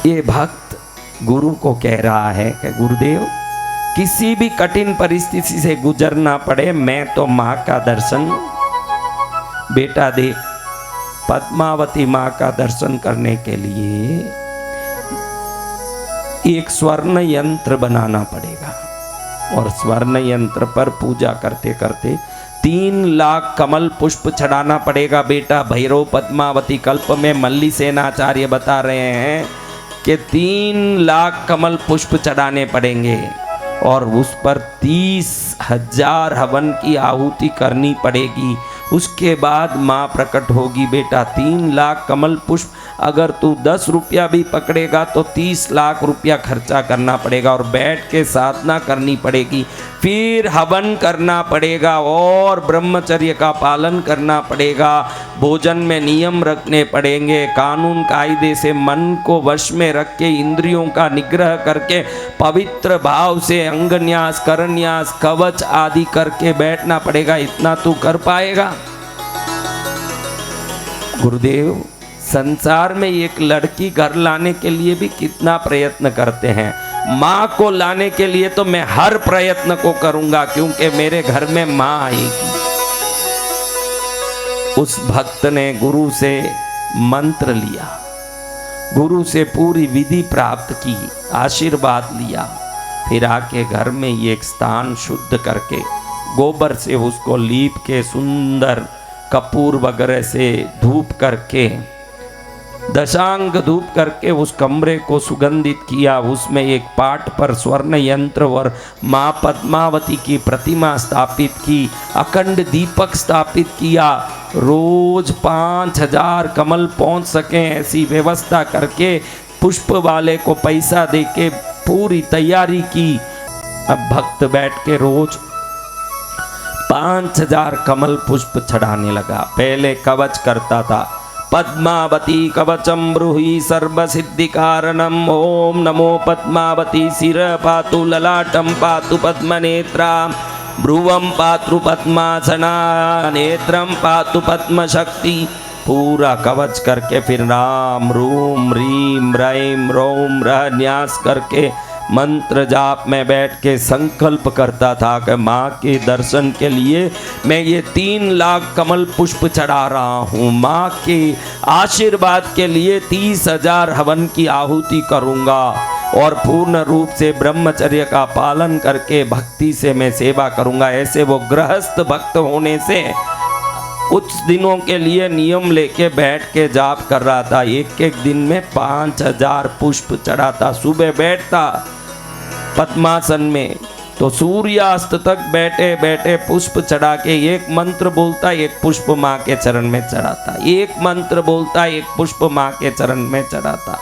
ये भक्त गुरु को कह रहा है कि गुरुदेव किसी भी कठिन परिस्थिति से गुजरना पड़े, मैं तो माँ का दर्शन, बेटा देख पद्मावती माँ का दर्शन करने के लिए एक स्वर्ण यंत्र बनाना पड़ेगा और स्वर्ण यंत्र पर पूजा करते करते 3 लाख कमल पुष्प चढ़ाना पड़ेगा बेटा। भैरव पद्मावती कल्प में मल्ली सेनाचार्य बता रहे हैं कि 3 लाख कमल पुष्प चढ़ाने पड़ेंगे और उस पर 30,000 हवन की आहुति करनी पड़ेगी। उसके बाद माँ प्रकट होगी बेटा। 3 लाख कमल पुष्प अगर तू 10 रुपया भी पकड़ेगा तो 30 लाख रुपया खर्चा करना पड़ेगा और बैठ के साधना करनी पड़ेगी, फिर हवन करना पड़ेगा और ब्रह्मचर्य का पालन करना पड़ेगा, भोजन में नियम रखने पड़ेंगे, कानून कायदे से मन को वश में रख के इंद्रियों का निग्रह करके पवित्र भाव से अंगन्यास करन्यास कवच आदि करके बैठना पड़ेगा। इतना तू कर पाएगा? गुरुदेव संसार में एक लड़की घर लाने के लिए भी कितना प्रयत्न करते हैं, माँ को लाने के लिए तो मैं हर प्रयत्न को करूंगा क्योंकि मेरे घर में माँ आएगी। उस भक्त ने गुरु से मंत्र लिया, गुरु से पूरी विधि प्राप्त की, आशीर्वाद लिया, फिर आके घर में एक स्थान शुद्ध करके गोबर से उसको लीप के सुंदर कपूर वगैरह से धूप करके दशांग धूप करके उस कमरे को सुगंधित किया। उसमें एक पाट पर स्वर्ण यंत्र और माँ पद्मावती की प्रतिमा स्थापित की, अखंड दीपक स्थापित किया। रोज 5,000 कमल पहुंच सके ऐसी व्यवस्था करके पुष्प वाले को पैसा देके पूरी तैयारी की। अब भक्त बैठ के रोज 5,000 कमल पुष्प चढ़ाने लगा। पहले कवच करता था, पद्मावती कवचम ब्रूहि सर्व सिद्धि कारणम, ओम नमो पद्मावती शिर पातु ललाटम पातु पद्मनेत्रा, भ्रुवम पातु पद्मासना, नेत्रम पातु पद्म शक्ति। पूरा कवच करके फिर राम रूम रीम रैम रोम रह न्यास करके मंत्र जाप में बैठ के संकल्प करता था कि माँ के दर्शन के लिए मैं ये 3 लाख कमल पुष्प चढ़ा रहा हूँ, माँ के आशीर्वाद के लिए 30,000 हवन की आहुति करूँगा और पूर्ण रूप से ब्रह्मचर्य का पालन करके भक्ति से मैं सेवा करूँगा। ऐसे वो गृहस्थ भक्त होने से कुछ दिनों के लिए नियम लेके बैठ के जाप कर रहा था। एक दिन में 5,000 पुष्प चढ़ाता। सुबह बैठता पद्मासन में तो सूर्यास्त तक बैठे बैठे पुष्प चढ़ा के एक मंत्र बोलता, एक पुष्प माँ के चरण में चढ़ाता, एक मंत्र बोलता, एक पुष्प माँ के चरण में चढ़ाता।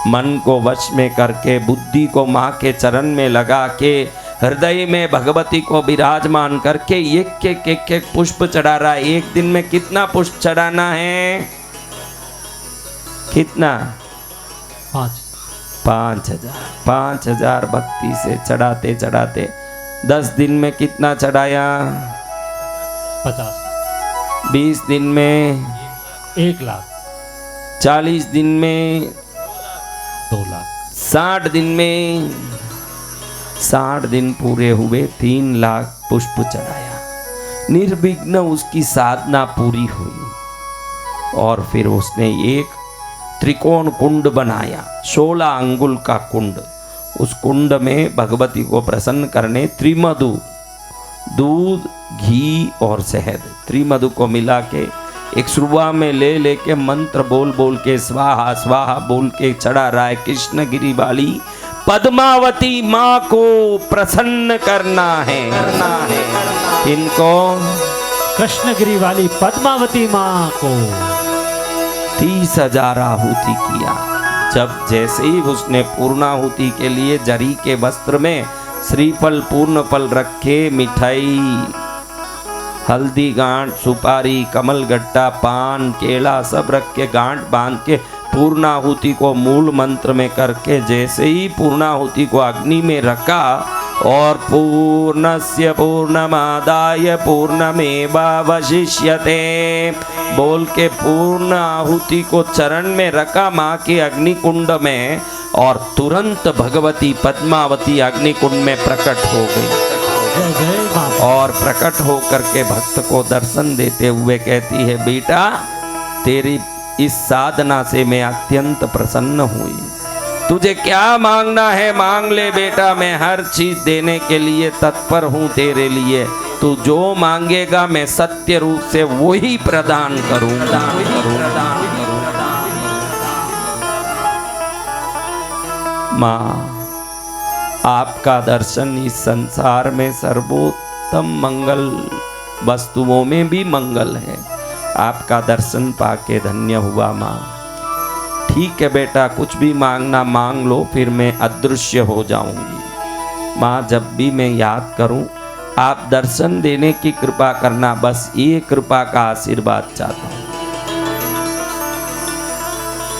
मन को वश में करके बुद्धि को माँ के चरण में लगा के हृदय में भगवती को विराजमान करके एक पुष्प चढ़ा रहा है। एक दिन में कितना पुष्प चढ़ाना है? कितना? 5,000 भक्ति से चढ़ाते चढ़ाते 10 दिन में कितना चढ़ाया? 50। 20 दिन में 1 लाख। 40 दिन में 2 लाख। 60 दिन में 60 दिन पूरे हुए 3 लाख पुष्प चढ़ाया। निर्विघ्न उसकी साधना पूरी हुई और फिर उसने एक त्रिकोण कुंड बनाया, 16 अंगुल का कुंड। उस कुंड में भगवती को प्रसन्न करने त्रिमधु, दूध, घी और शहद, त्रिमधु को मिला के एक सुरवा में लेके मंत्र बोल बोल के स्वाहा स्वाहा बोल के चढ़ा रहा है। कृष्णगिरी वाली पद्मावती माँ को प्रसन्न करना है। इनको कृष्णगिरी वाली पद्मावती माँ को 30,000 आहुति किया। जब जैसे ही उसने पूर्णाहुति के लिए जरी के वस्त्र में श्रीफल पूर्ण फल रखे, मिठाई, हल्दी गांठ, सुपारी, कमल गट्टा, पान, केला सब रख के गांठ बांध के पूर्णाहुति को मूल मंत्र में करके जैसे ही पूर्णाहुति को अग्नि में रखा और पूर्णस्य पूर्णमादाय पूर्णमेवावशिष्यते बोल के पूर्ण आहुति को चरण में रखा माँ के अग्नि कुंड में और तुरंत भगवती पद्मावती अग्निकुंड में प्रकट हो गई जय जय माता। और प्रकट होकर के भक्त को दर्शन देते हुए कहती है, बेटा तेरी इस साधना से मैं अत्यंत प्रसन्न हुई। तुझे क्या मांगना है मांग ले बेटा, मैं हर चीज देने के लिए तत्पर हूँ तेरे लिए। तू जो मांगेगा मैं सत्य रूप से वही प्रदान करूंगा। माँ, आपका दर्शन इस संसार में सर्वोत्तम मंगल वस्तुओं में भी मंगल है। आपका दर्शन पाके धन्य हुआ माँ। ठीक है बेटा, कुछ भी मांगना मांग लो, फिर मैं अदृश्य हो जाऊंगी। माँ, जब भी मैं याद करूं आप दर्शन देने की कृपा करना, बस ये कृपा का आशीर्वाद चाहता हूं।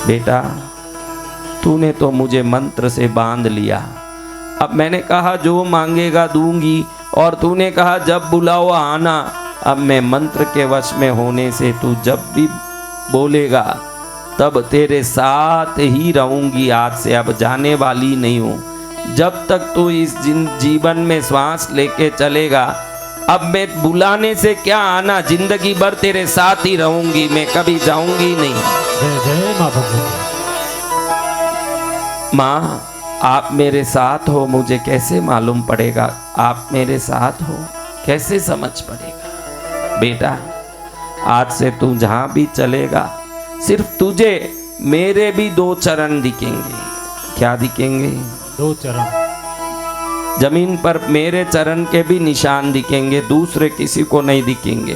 बेटा तूने तो मुझे मंत्र से बांध लिया, अब मैंने कहा जो मांगेगा दूंगी, और तूने कहा जब बुलाओ आना। अब मैं मंत्र के वश में होने से तू जब भी बोलेगा तब तेरे साथ ही रहूंगी। आज से अब जाने वाली नहीं हूं। जब तक तू इस जीवन में श्वास लेके चलेगा, अब मैं बुलाने से क्या आना, जिंदगी भर तेरे साथ ही रहूंगी, मैं कभी जाऊंगी नहीं। जय जय माँ भगवती। माँ, आप मेरे साथ हो, मुझे कैसे मालूम पड़ेगा आप मेरे साथ हो, कैसे समझ पड़ेगा। बेटा आज से तू जहां भी चलेगा सिर्फ तुझे मेरे भी 2 चरण दिखेंगे। क्या दिखेंगे? 2 चरण। जमीन पर मेरे चरण के भी निशान दिखेंगे, दूसरे किसी को नहीं दिखेंगे।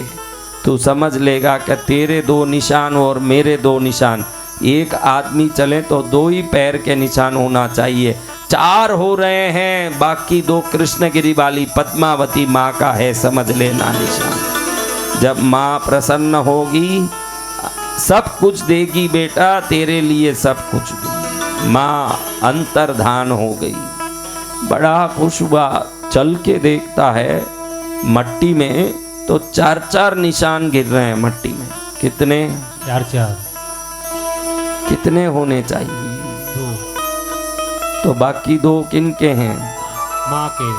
तू समझ लेगा कि तेरे 2 निशान और मेरे 2 निशान, एक आदमी चले तो 2 ही पैर के निशान होना चाहिए। 4 हो रहे हैं, बाकी 2 कृष्णगिरी वाली पद्मावती माँ का है, समझ लेना निशान। जब माँ प्रसन्न होगी सब कुछ देगी बेटा, तेरे लिए सब कुछ दूंगी। माँ अंतर्धान हो गई, बड़ा खुश हुआ। चल के देखता है मट्टी में तो 4-4 निशान गिर रहे हैं मट्टी में। कितने? 4-4। कितने होने चाहिए? 2। तो बाकी 2 किनके हैं? माँ के।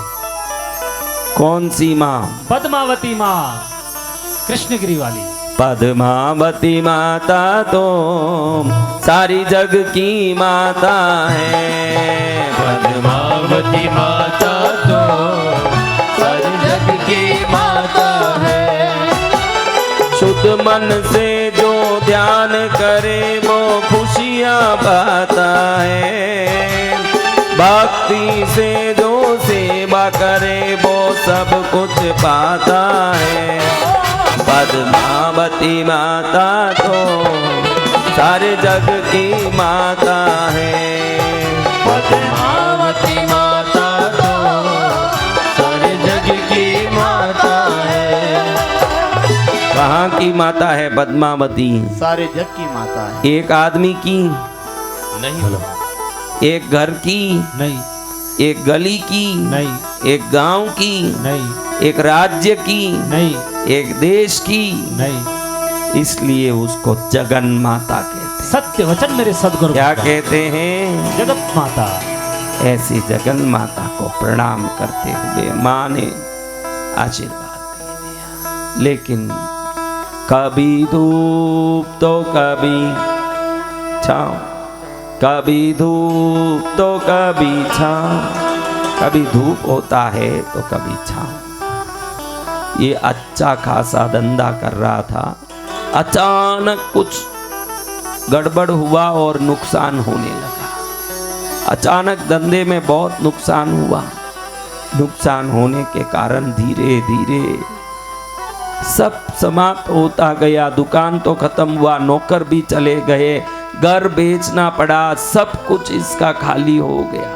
कौन सी माँ? पद्मावती माँ, कृष्णगिरी वाली। पद्मावती माता तो सारी जग की माता है। पद्मावती माता तो सारी जग की माता है। शुद्ध मन से जो ध्यान करे वो खुशियाँ पाता है। भक्ति से जो सेवा करे वो सब कुछ पाता है। पद्मावती माता तो सारे जग की माता है। पद्मावती माता तो सारे जग की माता है। कहाँ की माता है पद्मावती? सारे जग की माता है। एक आदमी की नहीं, एक घर की नहीं, एक गली की नहीं, एक गांव की नहीं, एक राज्य की नहीं, एक देश की, नहीं। इसलिए उसको जगन माता कहते हैं। सत्य वचन मेरे सदगुरु। क्या कहते हैं? जगत माता। ऐसी जगन माता को प्रणाम करते हुए माँ ने आशीर्वाद दे दिया। लेकिन कभी धूप तो कभी छाँव, कभी धूप तो कभी छाँव, कभी धूप होता है तो कभी छाँव। ये अच्छा खासा धंधा कर रहा था, अचानक कुछ गड़बड़ हुआ और नुकसान होने लगा। अचानक धंधे में बहुत नुकसान हुआ। नुकसान होने के कारण धीरे धीरे सब समाप्त होता गया। दुकान तो खत्म हुआ, नौकर भी चले गए, घर बेचना पड़ा, सब कुछ इसका खाली हो गया।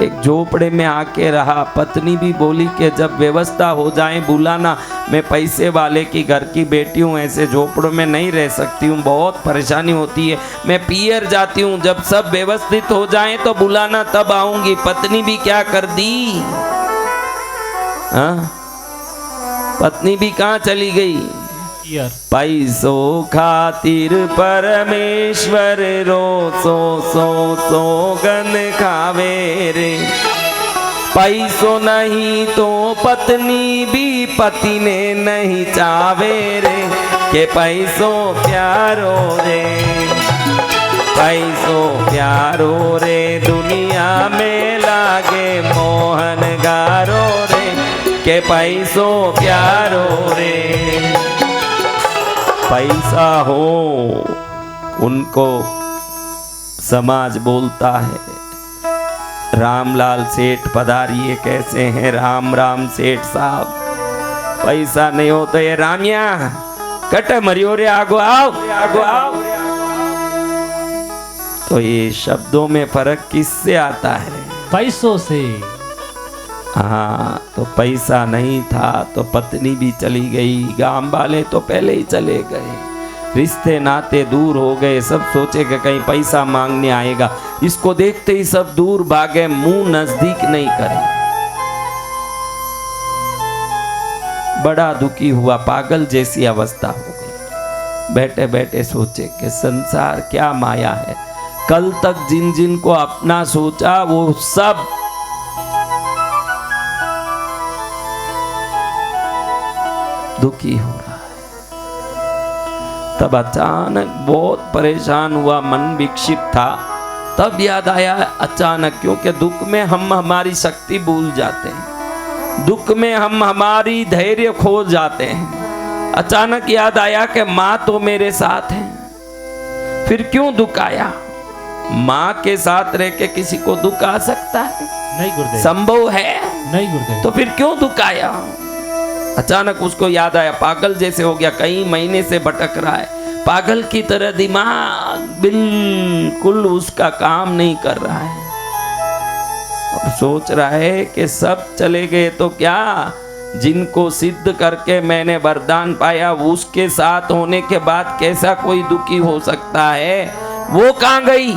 एक झोपड़े में आके रहा। पत्नी भी बोली कि जब व्यवस्था हो जाए बुलाना, मैं पैसे वाले की घर की बेटी हूँ, ऐसे झोपड़ों में नहीं रह सकती हूँ, बहुत परेशानी होती है, मैं पियर जाती हूँ, जब सब व्यवस्थित हो जाए तो बुलाना, तब आऊंगी। पत्नी भी क्या कर दी? हाँ, पत्नी भी कहाँ चली गई? ईयर पैसो खातिर परमेश्वर रो सो गन खावे रे। पैसो नहीं तो पत्नी भी पति ने नहीं चावे रे, के पैसो प्यारो रे। पैसो प्यारो रे दुनिया में लागे मोहन गारो रे, के पैसो प्यारो रे। पैसा हो उनको समाज बोलता है। रामलाल सेठ पधारिए कैसे हैं? राम राम सेठ साहब। पैसा नहीं हो तो ये रामिया कट मरियो रे, आगो आओ आगो आओ। तो ये शब्दों में फर्क किससे आता है? पैसों से। हाँ, तो पैसा नहीं था तो पत्नी भी चली गई, गांव वाले तो पहले ही चले गए, रिश्ते नाते दूर हो गए। सब सोचे कि कहीं पैसा मांगने आएगा, इसको देखते ही सब दूर भागे, मुंह नजदीक नहीं करे। बड़ा दुखी हुआ, पागल जैसी अवस्था हो गई। बैठे बैठे सोचे कि संसार क्या माया है। कल तक जिन जिन को अपना सोचा वो सब दुखी हो रहा है। तब अचानक बहुत परेशान हुआ, मन विक्षिप्त था। तब याद आया अचानक, क्योंकि दुख में हम हमारी शक्ति भूल जाते हैं, दुख में हम हमारी धैर्य खो जाते हैं। अचानक याद आया कि माँ तो मेरे साथ है, फिर क्यों दुख आया? माँ के साथ रह के किसी को दुख आ सकता है? नहीं गुरुदेव, संभव है नहीं गुरुदेव। तो फिर क्यों दुख आया? अचानक उसको याद आया, पागल जैसे हो गया, कई महीने से भटक रहा है, पागल की तरह दिमाग बिल्कुल उसका काम नहीं कर रहा है। अब सोच रहा है कि सब चले गए तो क्या, जिनको सिद्ध करके मैंने वरदान पाया उसके साथ होने के बाद कैसा कोई दुखी हो सकता है? वो कहां गई?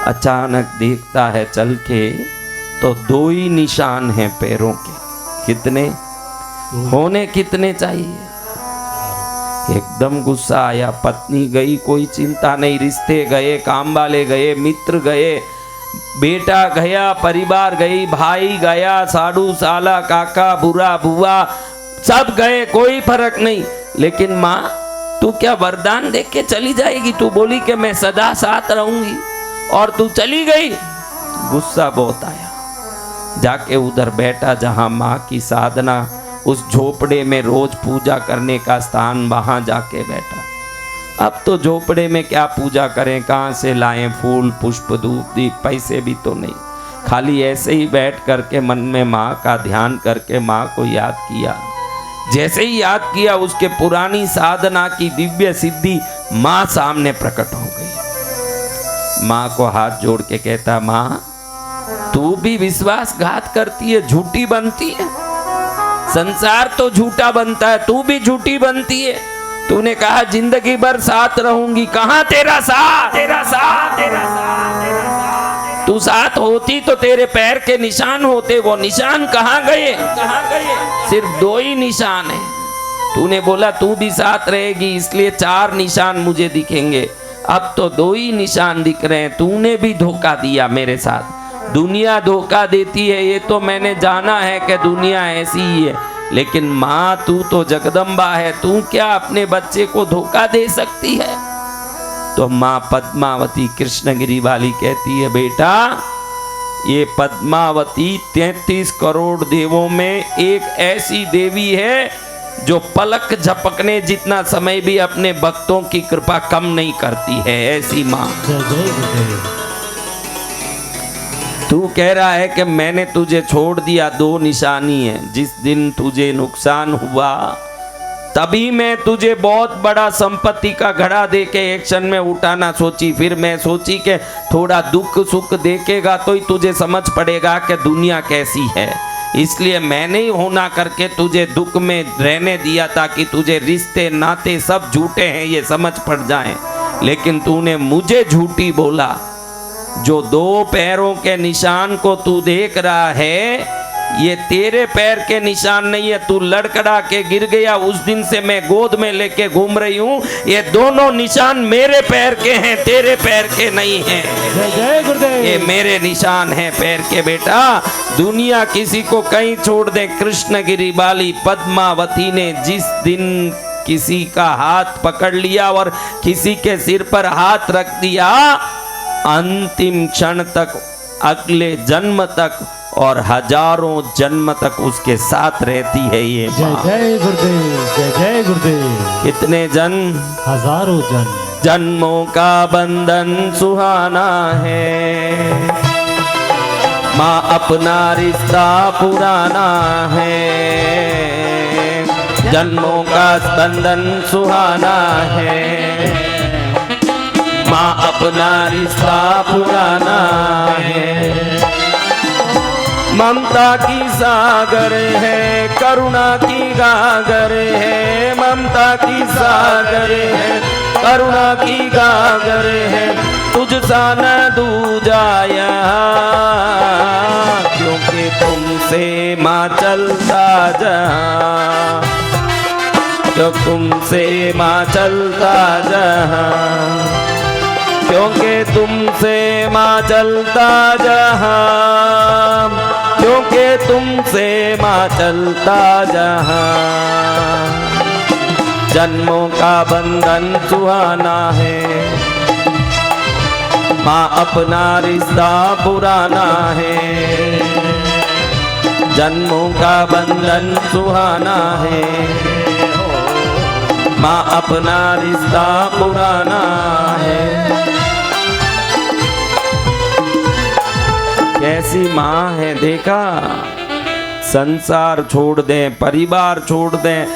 अचानक देखता है चल के तो दो ही निशान हैं पैरों के। कितने होने कितने चाहिए? एकदम गुस्सा आया। पत्नी गई कोई चिंता नहीं, रिश्ते गए, काम वाले गए, मित्र गए, बेटा गया, परिवार गई, भाई गया, साडू साला काका बुरा बुआ सब गए, कोई फर्क नहीं। लेकिन माँ तू क्या वरदान देख के चली जाएगी? तू बोली कि मैं सदा साथ रहूंगी और तू चली गई। गुस्सा बहुत आया। जाके उधर बैठा जहां माँ की साधना, उस झोपड़े में रोज पूजा करने का स्थान, वहां जाके बैठा। अब तो झोपड़े में क्या पूजा करें, कहाँ से लाएं फूल पुष्प धूप दीप, पैसे भी तो नहीं। खाली ऐसे ही बैठ करके मन में माँ का ध्यान करके माँ को याद किया। जैसे ही याद किया उसके पुरानी साधना की दिव्य सिद्धि माँ सामने प्रकट हो गई। माँ को हाथ जोड़ के कहता, माँ तू भी विश्वासघात करती है, झूठी बनती है, संसार तो झूठा बनता है, तू भी झूठी बनती है। तूने कहा जिंदगी भर साथ रहूंगी, कहां तेरा साथ, तेरा साथ, तेरा साथ, तेरा साथ। तू साथ होती तो तेरे पैर के निशान होते, वो निशान कहां गए? कहां गए? सिर्फ दो ही निशान है। तूने बोला तू भी साथ रहेगी इसलिए 4 निशान मुझे दिखेंगे, अब तो 2 ही निशान दिख रहे हैं। तूने भी धोखा दिया मेरे साथ। दुनिया धोखा देती है ये तो मैंने जाना है कि दुनिया ऐसी ही है, लेकिन माँ तू तो जगदम्बा है, तू क्या अपने बच्चे को धोखा दे सकती है? तो माँ पद्मावती कृष्णगिरी वाली कहती है, बेटा ये पद्मावती 33 करोड़ देवों में एक ऐसी देवी है जो पलक झपकने जितना समय भी अपने भक्तों की कृपा कम नहीं करती है, ऐसी माँ। जय जय गुरुदेव। तू कह रहा है कि मैंने तुझे छोड़ दिया, 2 निशानी है। जिस दिन तुझे नुकसान हुआ तभी मैं तुझे बहुत बड़ा संपत्ति का घड़ा दे के एक क्षण में उठाना सोची। फिर मैं सोची कि थोड़ा दुख सुख देखेगा तो ही तुझे समझ पड़ेगा कि दुनिया कैसी है, इसलिए मैंने ही होना करके तुझे दुख में रहने दिया ताकि तुझे रिश्ते नाते सब झूठे हैं ये समझ पड़ जाए। लेकिन तूने मुझे झूठी बोला। जो 2 पैरों के निशान को तू देख रहा है ये तेरे पैर के निशान नहीं है, तू लड़खड़ा के गिर गया, उस दिन से मैं गोद में लेके घूम रही हूँ। ये दोनों निशान मेरे पैर के हैं, तेरे पैर के नहीं हैं। जय जय गुरुदेव। ये मेरे निशान हैं पैर के बेटा। दुनिया किसी को कहीं छोड़ दे, कृष्णगिरी बाली पद्मावती ने जिस दिन किसी का हाथ पकड़ लिया और किसी के सिर पर हाथ रख दिया, अंतिम क्षण तक, अगले जन्म तक और हजारों जन्म तक उसके साथ रहती है ये जय माँ। जय गुरुदेव, जय जय गुरुदेव। कितने जन्म, हजारों जन। जन्मों का बंधन सुहाना है, माँ अपना रिश्ता पुराना है। जन्मों का बंधन सुहाना है, माँ अपना रिश्ता पुराना है। ममता की सागर है, करुणा की गागर है। ममता की सागर है, करुणा की गागर है। तुझ सा न दूजा यहाँ, क्योंकि तुमसे माँ चलता जहाँ, क्यों तुमसे माँ चलता जहाँ, क्योंकि तुमसे माँ चलता जहाँ, क्योंकि तुमसे माँ चलता जहाँ। जन्मों का बंधन सुहाना है, माँ अपना रिश्ता पुराना है। जन्मों का बंधन सुहाना है, माँ अपना रिश्ता पुराना है। कैसी माँ है देखा, संसार छोड़ दें, परिवार छोड़ दें,